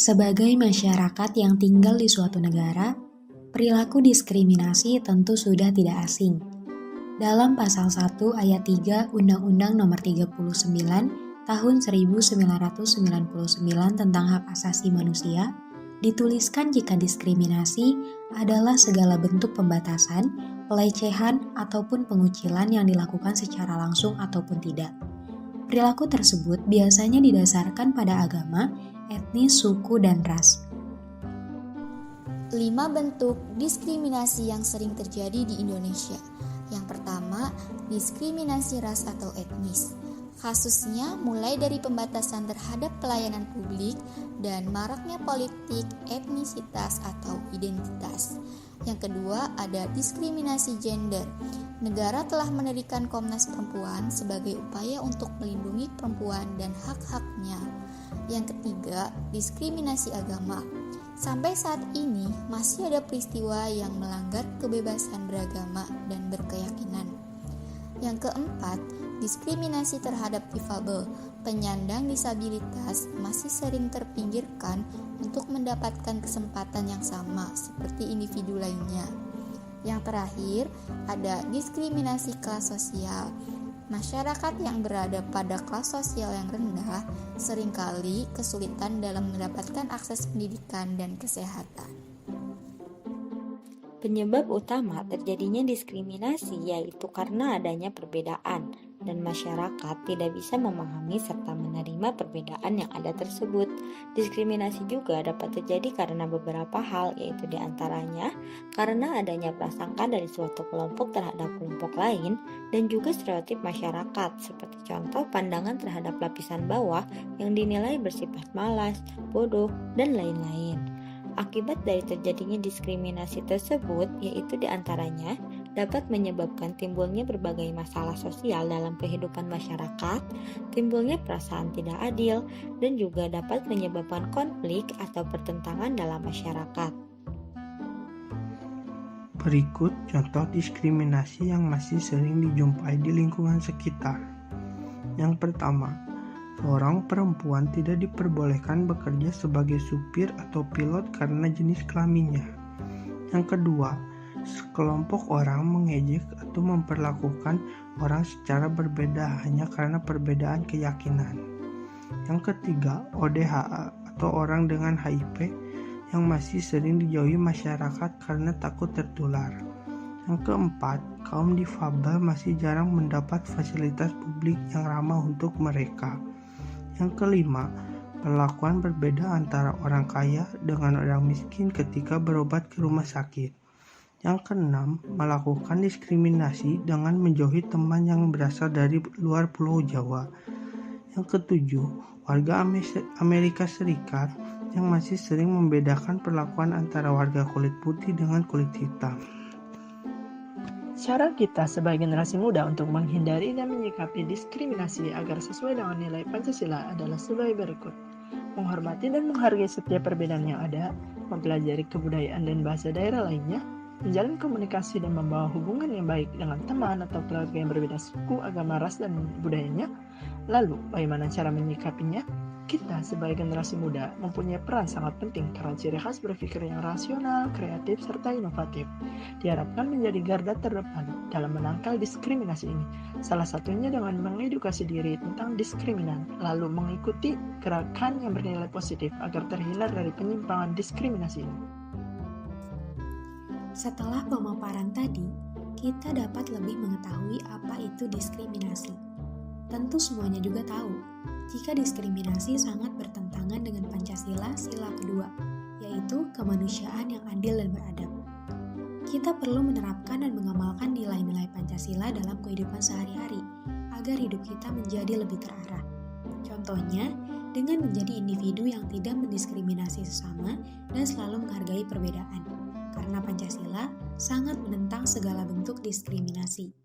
Sebagai masyarakat yang tinggal di suatu negara, perilaku diskriminasi tentu sudah tidak asing. Dalam pasal 1 ayat 3 Undang-Undang Nomor 39 Tahun 1999 tentang Hak Asasi Manusia, dituliskan jika diskriminasi adalah segala bentuk pembatasan, pelecehan, ataupun pengucilan yang dilakukan secara langsung ataupun tidak. Perilaku tersebut biasanya didasarkan pada agama, etnis, suku, dan ras. 5 bentuk diskriminasi yang sering terjadi di Indonesia. Yang pertama, diskriminasi ras atau etnis. Kasusnya mulai dari pembatasan terhadap pelayanan publik dan maraknya politik etnisitas atau identitas. Yang kedua, ada diskriminasi gender. Negara telah mendirikan Komnas Perempuan sebagai upaya untuk melindungi perempuan dan hak-haknya. Yang ketiga, diskriminasi agama. Sampai saat ini masih ada peristiwa yang melanggar kebebasan beragama dan berkeyakinan. Yang keempat, diskriminasi terhadap difabel. Penyandang disabilitas masih sering terpinggirkan untuk mendapatkan kesempatan yang sama seperti individu lainnya. Yang terakhir, ada diskriminasi kelas sosial. Masyarakat yang berada pada kelas sosial yang rendah seringkali kesulitan dalam mendapatkan akses pendidikan dan kesehatan. Penyebab utama terjadinya diskriminasi yaitu karena adanya perbedaan dan masyarakat tidak bisa memahami serta menerima perbedaan yang ada tersebut. Diskriminasi juga dapat terjadi karena beberapa hal, yaitu diantaranya karena adanya prasangka dari suatu kelompok terhadap kelompok lain dan juga stereotip masyarakat, seperti contoh pandangan terhadap lapisan bawah yang dinilai bersifat malas, bodoh, dan lain-lain. Akibat dari terjadinya diskriminasi tersebut yaitu diantaranya dapat menyebabkan timbulnya berbagai masalah sosial dalam kehidupan masyarakat, timbulnya perasaan tidak adil, dan juga dapat menyebabkan konflik atau pertentangan dalam masyarakat. Berikut contoh diskriminasi yang masih sering dijumpai di lingkungan sekitar. Yang pertama, seorang perempuan tidak diperbolehkan bekerja sebagai supir atau pilot karena jenis kelaminnya. Yang kedua, sekelompok orang mengejek atau memperlakukan orang secara berbeda hanya karena perbedaan keyakinan. Yang ketiga, ODHA atau orang dengan HIV yang masih sering dijauhi masyarakat karena takut tertular. Yang keempat, kaum difabel masih jarang mendapat fasilitas publik yang ramah untuk mereka. Yang kelima, perlakuan berbeda antara orang kaya dengan orang miskin ketika berobat ke rumah sakit. Yang keenam, melakukan diskriminasi dengan menjauhi teman yang berasal dari luar Pulau Jawa. Yang ketujuh, warga Amerika Serikat yang masih sering membedakan perlakuan antara warga kulit putih dengan kulit hitam. Cara kita sebagai generasi muda untuk menghindari dan menyikapi diskriminasi agar sesuai dengan nilai Pancasila adalah sebagai berikut. Menghormati dan menghargai setiap perbedaan yang ada, mempelajari kebudayaan dan bahasa daerah lainnya, menjalin komunikasi dan membawa hubungan yang baik dengan teman atau keluarga yang berbeda suku, agama, ras, dan budayanya. Lalu, bagaimana cara menyikapinya? Kita sebagai generasi muda mempunyai peran sangat penting karena ciri khas berpikir yang rasional, kreatif, serta inovatif. Diharapkan menjadi garda terdepan dalam menangkal diskriminasi ini. Salah satunya dengan mengedukasi diri tentang diskriminan, lalu mengikuti gerakan yang bernilai positif agar terhindar dari penyimpangan diskriminasi ini. Setelah pemaparan tadi, kita dapat lebih mengetahui apa itu diskriminasi. Tentu semuanya juga tahu, jika diskriminasi sangat bertentangan dengan Pancasila sila kedua, yaitu kemanusiaan yang adil dan beradab. Kita perlu menerapkan dan mengamalkan nilai-nilai Pancasila dalam kehidupan sehari-hari, agar hidup kita menjadi lebih terarah. Contohnya, dengan menjadi individu yang tidak mendiskriminasi sesama dan selalu menghargai perbedaan, karena Pancasila sangat menentang segala bentuk diskriminasi.